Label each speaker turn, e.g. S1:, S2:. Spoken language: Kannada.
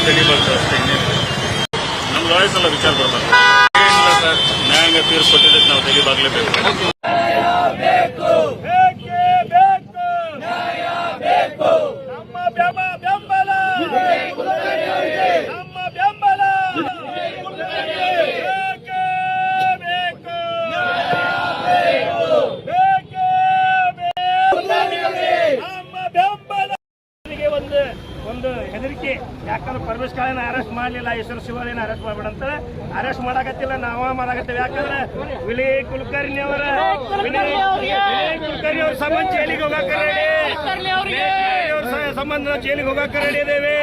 S1: ತೆಗಿಬಾರ್ದು ಅಷ್ಟೇ. ನಮ್ಮ ಲಾಯರ್ಸ್ ಎಲ್ಲ ವಿಚಾರ ಬರಬಾರ್ದು. ಏನಿಲ್ಲ ಸರ್, ನ್ಯಾಯಾಂಗ ತೀರ್ಪು ಕೊಟ್ಟಿದ್ದಕ್ಕೆ ನಾವು ತೆಗಿಬಾಗ್ಲೇಬೇಕು.
S2: ಒಂದು ಹೆದರಿಕೆ, ಯಾಕಂದ್ರೆ ಪರಮೇಶ್ ಕಾಳೇನ ಅರೆಸ್ಟ್ ಮಾಡಲಿಲ್ಲ, ಈಶ್ವರ ಶಿವಳ್ಳಿನ ಅರೆಸ್ಟ್ ಮಾಡ್ಬೇಡ ಅಂತ ಅರೆಸ್ಟ್ ಮಾಡಾಕತ್ತಿಲ್ಲ, ನಾವ ಮಾಡಾಕತ್ತೇವೆ. ಯಾಕಂದ್ರೆ ವಿನಯ್ ಕುಲಕರ್ಣಿ ಅವರ ಸಂಬಂಧ ಜೈಲಿಗೆ ಹೋಗಾಕ ರೆಡಿ, ಅವ್ರ ಸಂಬಂಧ ಜೈಲಿಗೆ ಹೋಗಾಕ ರೆಡಿ ಇದೇವೆ.